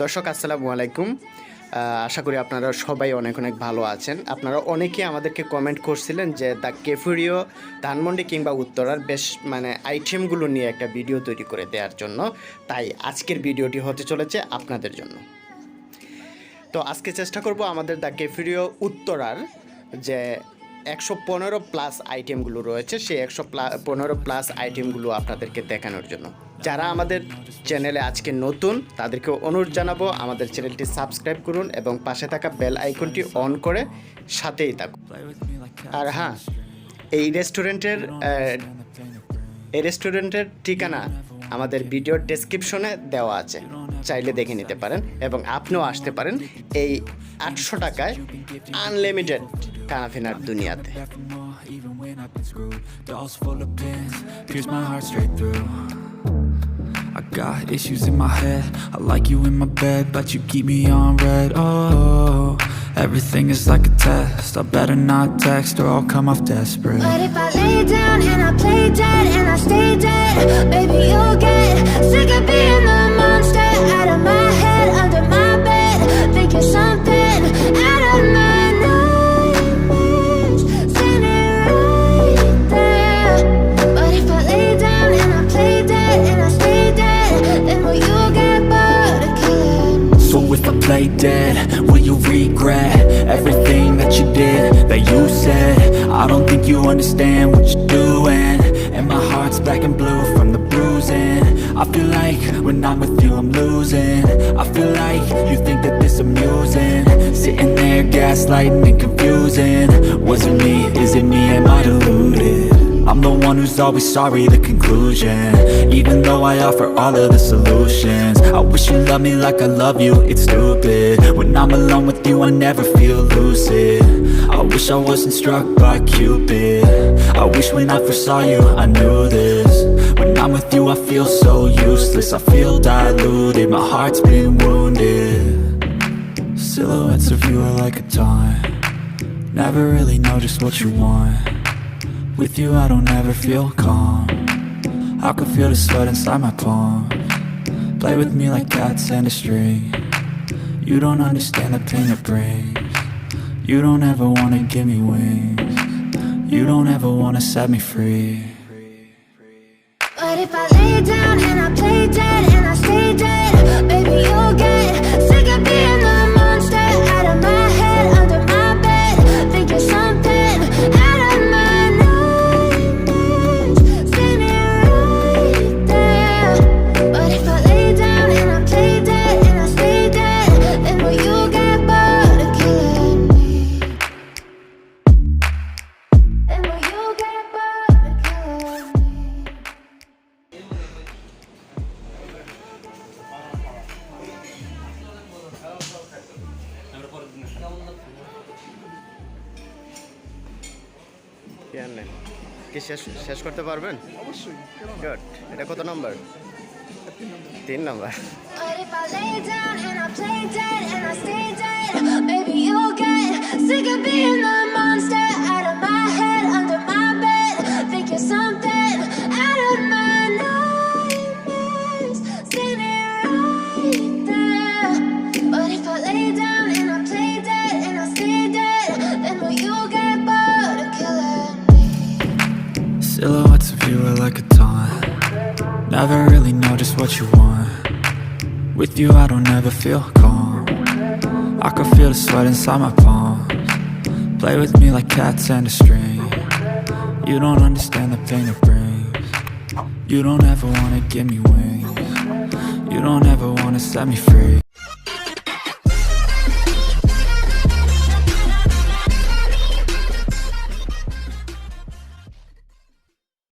দর্শক আসসালামু আলাইকুম। আশা করি আপনারা সবাই অনেক অনেক ভালো আছেন। আপনারা অনেকেই আমাদেরকে কমেন্ট করছিলেন যে দ্য ক্যাফে রিও ধানমন্ডি কিংবা উত্তরার বেশ আইটেমগুলো নিয়ে একটা ভিডিও তৈরি করে দেওয়ার জন্য, তাই আজকের ভিডিওটি হতে চলেছে আপনাদের জন্য। তো আজকে চেষ্টা করব আমাদের দ্য ক্যাফে রিও উত্তরার যে 115 প্লাস আইটেমগুলো রয়েছে সেই 115 প্লাস আইটেমগুলো আপনাদেরকে দেখানোর জন্য। যারা আমাদের চ্যানেলে আজকে নতুন তাদেরকে অনুরোধ জানাবো আমাদের চ্যানেলটি সাবস্ক্রাইব করুন এবং পাশে থাকা বেল আইকনটি অন করে সাথেই থাকুন। আর হ্যাঁ, এই রেস্টুরেন্টের ঠিকানা আমাদের ভিডিওর ডেসক্রিপশনে দেওয়া আছে, চাইলে দেখে নিতে পারেন এবং আপনিও আসতে পারেন এই 800 টাকায় আনলিমিটেড খানাফিনার দুনিয়াতে। I got issues in my head, I like you in my bed, but you keep me on red. Oh, everything is like a test, I better not text or I'll come off desperate. But if I lay down and I play dead and I stay dead, baby you'll get sick of being the monster out of my head, under my bed, thinking something out of my nightmares, standing right there. But if I lay down and I play dead and I stay dead, then will you get bored of killing me? So if I play dead, will you regret everything that you did, that you said? I don't think you understand what you're doing, and my heart's black and blue from the bruising. I feel like when I'm with you I'm losing. I feel like you think that this amusing, sitting there gaslighting and confusing. Was it me? Is it me? Am I deluded? I'm the one who's always sorry, the conclusion, even though I offer all of the solutions. I wish you loved me like I love you, it's stupid. When I'm alone with you I never feel lucid. I wish I wasn't struck by Cupid. I wish when I first saw you I knew this. When I'm with you I feel so useless, I feel diluted, my heart's been wounded. Silhouettes of you are like a taunt, never really know just what you want. With you I don't ever feel calm, I can feel the sweat inside my palm. Play with me like cats and a string, you don't understand the pain it brings. You don't ever wanna give me wings, you don't ever wanna set me free. But if I lay down and I play dead and I stay dead, baby you'll get sick of being the monster out of my head, under my bed, thinking something out of my nightmares, standing right there. But if I lay down and I play dead and I stay dead, then will you get bored of killing me? Then will you get bored of killing me? কি শেষ করতে পারবেন? অবশ্যই। Good. এটা কত number? 3 number. But if I lay down and I play dead and I stay dead, baby you'll get sick of being the monster out of my head, under my bed, thinking something out of my nightmares, standing right there. But if I lay down and I play dead and I stay dead, then will you get bored of killing me? Silhouettes of you are like a taunt, never really know just what you want. With you I don't ever feel calm, I can feel the sweat inside my palm. Play with me like cats and a string, you don't understand the pain it brings. You don't ever wanna give me wings, you don't ever wanna set me free.